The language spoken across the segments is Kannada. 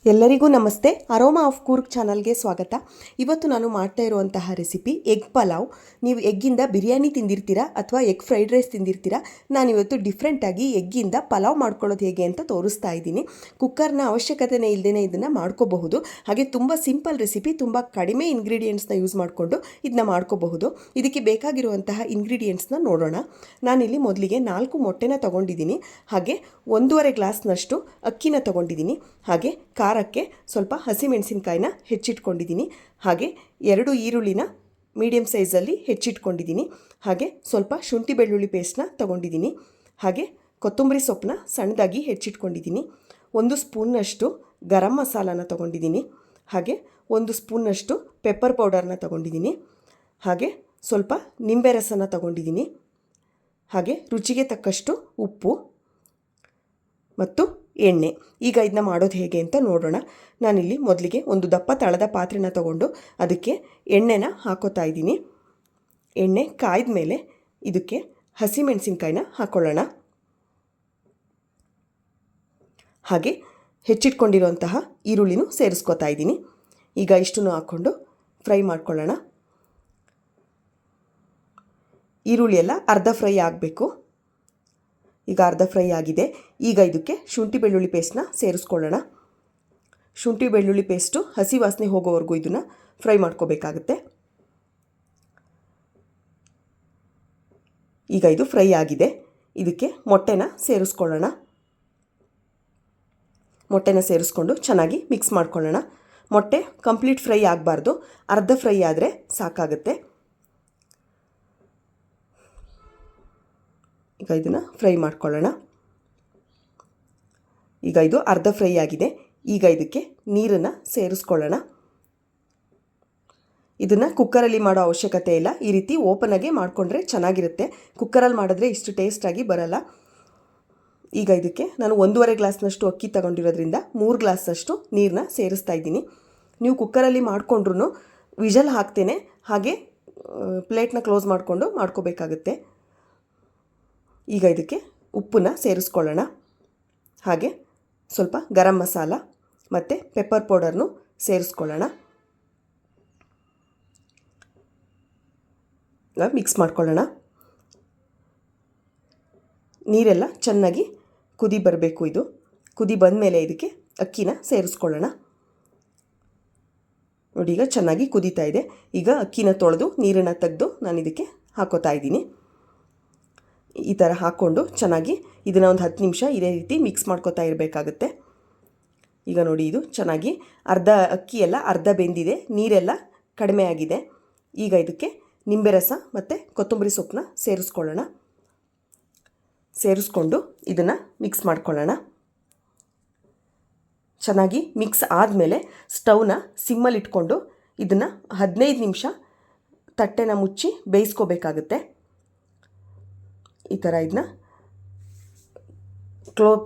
ಎಲ್ಲರಿಗೂ ನಮಸ್ತೆ. ಅರೋಮಾ ಆಫ್ ಕೂರ್ಗ್ ಚಾನಲ್ಗೆ ಸ್ವಾಗತ. ಇವತ್ತು ನಾನು ಮಾಡ್ತಾ ಇರುವಂತಹ ರೆಸಿಪಿ ಎಗ್ ಪಲಾವ್. ನೀವು ಎಗ್ಗಿಂದ ಬಿರಿಯಾನಿ ತಿಂದಿರ್ತೀರಾ ಅಥವಾ ಎಗ್ ಫ್ರೈಡ್ ರೈಸ್ ತಿಂದಿರ್ತೀರಾ. ನಾನಿವತ್ತು ಡಿಫ್ರೆಂಟಾಗಿ ಎಗ್ಗಿಂದ ಪಲಾವ್ ಮಾಡ್ಕೊಳ್ಳೋದು ಹೇಗೆ ಅಂತ ತೋರಿಸ್ತಾ ಇದ್ದೀನಿ. ಕುಕ್ಕರ್ನ ಅವಶ್ಯಕತೆನೇ ಇಲ್ಲದೇ ಇದನ್ನು ಮಾಡ್ಕೋಬಹುದು. ಹಾಗೆ ತುಂಬ ಸಿಂಪಲ್ ರೆಸಿಪಿ, ತುಂಬ ಕಡಿಮೆ ಇಂಗ್ರೀಡಿಯೆಂಟ್ಸ್ನ ಯೂಸ್ ಮಾಡಿಕೊಂಡು ಇದನ್ನ ಮಾಡ್ಕೋಬಹುದು. ಇದಕ್ಕೆ ಬೇಕಾಗಿರುವಂತಹ ಇಂಗ್ರೀಡಿಯೆಂಟ್ಸ್ನ ನೋಡೋಣ. ನಾನಿಲ್ಲಿ ಮೊದಲಿಗೆ 4 ಮೊಟ್ಟೆನ ತೊಗೊಂಡಿದ್ದೀನಿ. ಹಾಗೆ 1.5 ಗ್ಲಾಸ್ನಷ್ಟು ಅಕ್ಕಿನ ತೊಗೊಂಡಿದ್ದೀನಿ. ಹಾಗೆ ಖಾರಕ್ಕೆ ಸ್ವಲ್ಪ ಹಸಿಮೆಣಸಿನಕಾಯಿನ ಹೆಚ್ಚಿಟ್ಕೊಂಡಿದ್ದೀನಿ. ಹಾಗೆ 2 ಈರುಳ್ಳಿನ ಮೀಡಿಯಮ್ ಸೈಜಲ್ಲಿ ಹೆಚ್ಚಿಟ್ಕೊಂಡಿದ್ದೀನಿ. ಹಾಗೆ ಸ್ವಲ್ಪ ಶುಂಠಿ ಬೆಳ್ಳುಳ್ಳಿ ಪೇಸ್ಟ್ನ ತೊಗೊಂಡಿದ್ದೀನಿ. ಹಾಗೆ ಕೊತ್ತಂಬರಿ ಸೊಪ್ಪನ್ನ ಸಣ್ಣದಾಗಿ ಹೆಚ್ಚಿಟ್ಕೊಂಡಿದ್ದೀನಿ. 1 ಸ್ಪೂನ್ನಷ್ಟು ಗರಂ ಮಸಾಲಾನ ತೊಗೊಂಡಿದ್ದೀನಿ. ಹಾಗೆ 1 ಸ್ಪೂನ್ನಷ್ಟು ಪೆಪ್ಪರ್ ಪೌಡರ್ನ ತೊಗೊಂಡಿದ್ದೀನಿ. ಹಾಗೆ ಸ್ವಲ್ಪ ನಿಂಬೆ ರಸನ ತೊಗೊಂಡಿದ್ದೀನಿ. ಹಾಗೆ ರುಚಿಗೆ ತಕ್ಕಷ್ಟು ಉಪ್ಪು ಮತ್ತು ಎಣ್ಣೆ. ಈಗ ಇದನ್ನ ಮಾಡೋದು ಹೇಗೆ ಅಂತ ನೋಡೋಣ. ನಾನಿಲ್ಲಿ ಮೊದಲಿಗೆ ಒಂದು ದಪ್ಪ ತಳದ ಪಾತ್ರೆನ ತೊಗೊಂಡು ಅದಕ್ಕೆ ಎಣ್ಣೆನ ಹಾಕೋತಾ ಇದ್ದೀನಿ. ಎಣ್ಣೆ ಕಾಯ್ದ ಮೇಲೆ ಇದಕ್ಕೆ ಹಸಿಮೆಣಸಿನ್ಕಾಯಿನ ಹಾಕ್ಕೊಳ್ಳೋಣ. ಹಾಗೆ ಹೆಚ್ಚಿಟ್ಕೊಂಡಿರುವಂತಹ ಈರುಳ್ಳಿನೂ ಸೇರಿಸ್ಕೊತಾ ಇದ್ದೀನಿ. ಈಗ ಇಷ್ಟನ್ನು ಹಾಕ್ಕೊಂಡು ಫ್ರೈ ಮಾಡ್ಕೊಳ್ಳೋಣ. ಈರುಳ್ಳಿ ಎಲ್ಲ ಅರ್ಧ ಫ್ರೈ ಆಗಬೇಕು. ಈಗ ಅರ್ಧ ಫ್ರೈ ಆಗಿದೆ. ಈಗ ಇದಕ್ಕೆ ಶುಂಠಿ ಬೆಳ್ಳುಳ್ಳಿ ಪೇಸ್ಟ್ನ ಸೇರಿಸ್ಕೊಳ್ಳೋಣ. ಶುಂಠಿ ಬೆಳ್ಳುಳ್ಳಿ ಪೇಸ್ಟು ಹಸಿ ವಾಸನೆ ಹೋಗೋವರೆಗೂ ಇದನ್ನು ಫ್ರೈ ಮಾಡ್ಕೋಬೇಕಾಗುತ್ತೆ. ಈಗ ಇದು ಫ್ರೈ ಆಗಿದೆ. ಇದಕ್ಕೆ ಮೊಟ್ಟೆನ ಸೇರಿಸ್ಕೊಳ್ಳೋಣ. ಮೊಟ್ಟೆನ ಸೇರಿಸ್ಕೊಂಡು ಚೆನ್ನಾಗಿ ಮಿಕ್ಸ್ ಮಾಡ್ಕೊಳ್ಳೋಣ. ಮೊಟ್ಟೆ ಕಂಪ್ಲೀಟ್ ಫ್ರೈ ಆಗಬಾರ್ದು, ಅರ್ಧ ಫ್ರೈ ಆದರೆ ಸಾಕಾಗುತ್ತೆ. ಈಗ ಇದನ್ನು ಫ್ರೈ ಮಾಡ್ಕೊಳ್ಳೋಣ. ಈಗ ಇದು ಅರ್ಧ ಫ್ರೈ ಆಗಿದೆ. ಈಗ ಇದಕ್ಕೆ ನೀರನ್ನು ಸೇರಿಸ್ಕೊಳ್ಳೋಣ. ಇದನ್ನು ಕುಕ್ಕರಲ್ಲಿ ಮಾಡೋ ಅವಶ್ಯಕತೆ ಇಲ್ಲ. ಈ ರೀತಿ ಓಪನಾಗೆ ಮಾಡಿಕೊಂಡ್ರೆ ಚೆನ್ನಾಗಿರುತ್ತೆ. ಕುಕ್ಕರಲ್ಲಿ ಮಾಡಿದ್ರೆ ಇಷ್ಟು ಟೇಸ್ಟಾಗಿ ಬರಲ್ಲ. ಈಗ ಇದಕ್ಕೆ ನಾನು 1.5 ಗ್ಲಾಸ್ನಷ್ಟು ಅಕ್ಕಿ ತಗೊಂಡಿರೋದ್ರಿಂದ 3 ಗ್ಲಾಸ್ನಷ್ಟು ನೀರನ್ನ ಸೇರಿಸ್ತಾ ಇದ್ದೀನಿ. ನೀವು ಕುಕ್ಕರಲ್ಲಿ ಮಾಡಿಕೊಂಡ್ರೂ ವಿಷಲ್ ಹಾಕ್ತೇನೆ ಹಾಗೆ ಪ್ಲೇಟ್ನ ಕ್ಲೋಸ್ ಮಾಡಿಕೊಂಡು ಮಾಡ್ಕೋಬೇಕಾಗುತ್ತೆ. ಈಗ ಇದಕ್ಕೆ ಉಪ್ಪನ್ನ ಸೇರಿಸ್ಕೊಳ್ಳೋಣ. ಹಾಗೆ ಸ್ವಲ್ಪ ಗರಂ ಮಸಾಲ ಮತ್ತು ಪೆಪ್ಪರ್ ಪೌಡರ್ನು ಸೇರಿಸ್ಕೊಳ್ಳೋಣ. ಈಗ ಮಿಕ್ಸ್ ಮಾಡ್ಕೊಳ್ಳೋಣ. ನೀರೆಲ್ಲ ಚೆನ್ನಾಗಿ ಕುದಿ ಬರಬೇಕು. ಇದು ಕುದಿ ಬಂದ ಮೇಲೆ ಇದಕ್ಕೆ ಅಕ್ಕಿನ ಸೇರಿಸ್ಕೊಳ್ಳೋಣ. ನೋಡಿ, ಈಗ ಚೆನ್ನಾಗಿ ಕುದೀತಾ ಇದೆ. ಈಗ ಅಕ್ಕಿನ ತೊಳೆದು ನೀರನ್ನು ತೆಗೆದು ನಾನು ಇದಕ್ಕೆ ಹಾಕೋತಾ ಇದ್ದೀನಿ. ಈ ಥರ ಹಾಕ್ಕೊಂಡು ಚೆನ್ನಾಗಿ ಇದನ್ನು ಒಂದು 10 ನಿಮಿಷ ಇದೇ ರೀತಿ ಮಿಕ್ಸ್ ಮಾಡ್ಕೋತಾ ಇರಬೇಕಾಗುತ್ತೆ. ಈಗ ನೋಡಿ, ಇದು ಚೆನ್ನಾಗಿ ಅಕ್ಕಿ ಎಲ್ಲ ಅರ್ಧ ಬೆಂದಿದೆ, ನೀರೆಲ್ಲ ಕಡಿಮೆ ಆಗಿದೆ. ಈಗ ಇದಕ್ಕೆ ನಿಂಬೆ ರಸ ಮತ್ತು ಕೊತ್ತಂಬರಿ ಸೊಪ್ಪನ್ನ ಸೇರಿಸ್ಕೊಳ್ಳೋಣ. ಸೇರಿಸ್ಕೊಂಡು ಇದನ್ನು ಮಿಕ್ಸ್ ಮಾಡ್ಕೊಳ್ಳೋಣ. ಚೆನ್ನಾಗಿ ಮಿಕ್ಸ್ ಆದಮೇಲೆ ಸ್ಟವ್ನ ಸಿಮ್ಮಲ್ಲಿ ಇಟ್ಕೊಂಡು ಇದನ್ನು 15 ನಿಮಿಷ ತಟ್ಟೆನ ಮುಚ್ಚಿ ಬೇಯಿಸ್ಕೋಬೇಕಾಗುತ್ತೆ. ಈ ಥರ ಇದನ್ನ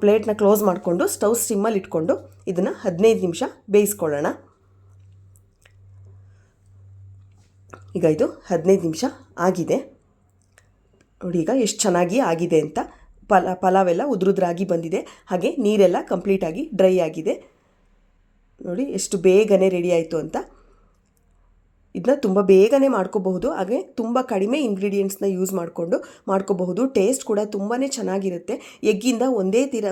ಪ್ಲೇಟ್ನ ಕ್ಲೋಸ್ ಮಾಡಿಕೊಂಡು ಸ್ಟವ್ ಸಿಮ್ಮಲ್ಲಿ ಇಟ್ಕೊಂಡು ಇದನ್ನು 15 ನಿಮಿಷ ಬೇಯಿಸ್ಕೊಳ್ಳೋಣ. ಈಗ ಇದು 15 ನಿಮಿಷ ಆಗಿದೆ. ನೋಡಿ ಈಗ ಎಷ್ಟು ಚೆನ್ನಾಗಿ ಆಗಿದೆ ಅಂತ. ಪಲಾವೆಲ್ಲ ಉದ್ರುದ್ರಾಗಿ ಬಂದಿದೆ. ಹಾಗೆ ನೀರೆಲ್ಲ ಕಂಪ್ಲೀಟಾಗಿ ಡ್ರೈ ಆಗಿದೆ. ನೋಡಿ ಎಷ್ಟು ಬೇಗನೆ ರೆಡಿ ಆಯಿತು ಅಂತ. ಇದನ್ನ ತುಂಬ ಬೇಗನೆ ಮಾಡ್ಕೋಬಹುದು. ಹಾಗೆ ತುಂಬ ಕಡಿಮೆ ಇಂಗ್ರೀಡಿಯೆಂಟ್ಸ್ನ ಯೂಸ್ ಮಾಡಿಕೊಂಡು ಮಾಡ್ಕೋಬಹುದು. ಟೇಸ್ಟ್ ಕೂಡ ತುಂಬಾ ಚೆನ್ನಾಗಿರುತ್ತೆ. ಎಗ್ಗಿಂದ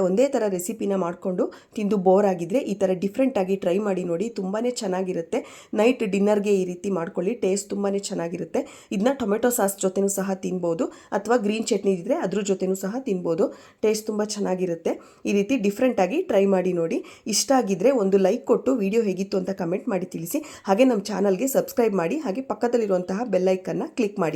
ಒಂದೇ ಥರ ರೆಸಿಪಿನ ಮಾಡಿಕೊಂಡು ತಿಂದು ಬೋರ್ ಆಗಿದ್ದರೆ ಈ ಥರ ಡಿಫ್ರೆಂಟಾಗಿ ಟ್ರೈ ಮಾಡಿ ನೋಡಿ. ತುಂಬಾ ಚೆನ್ನಾಗಿರುತ್ತೆ. ನೈಟ್ ಡಿನ್ನರ್ಗೆ ಈ ರೀತಿ ಮಾಡ್ಕೊಳ್ಳಿ. ಟೇಸ್ಟ್ ತುಂಬಾ ಚೆನ್ನಾಗಿರುತ್ತೆ. ಇದನ್ನ ಟೊಮೆಟೊ ಸಾಸ್ ಜೊತೆನೂ ಸಹ ತಿನ್ಬೋದು ಅಥವಾ ಗ್ರೀನ್ ಚಟ್ನಿ ಇದ್ದರೆ ಅದ್ರ ಜೊತೆನೂ ಸಹ ತಿನ್ಬೋದು. ಟೇಸ್ಟ್ ತುಂಬ ಚೆನ್ನಾಗಿರುತ್ತೆ. ಈ ರೀತಿ ಡಿಫ್ರೆಂಟಾಗಿ ಟ್ರೈ ಮಾಡಿ ನೋಡಿ. ಇಷ್ಟ ಆಗಿದ್ದರೆ ಒಂದು ಲೈಕ್ ಕೊಟ್ಟು ವಿಡಿಯೋ ಹೇಗಿತ್ತು ಅಂತ ಕಮೆಂಟ್ ಮಾಡಿ ತಿಳಿಸಿ. ಹಾಗೆ ನಮ್ಮ ಚಾನಲ್ಗೆ ಸಬ್ಸ್ಕ್ರೈಬ್ ಮಾಡಿ. ಹಾಗೆ ಪಕ್ಕದಲ್ಲಿರುವಂತಹ ಬೆಲ್ ಐಕನ್ನ ಕ್ಲಿಕ್ ಮಾಡಿ.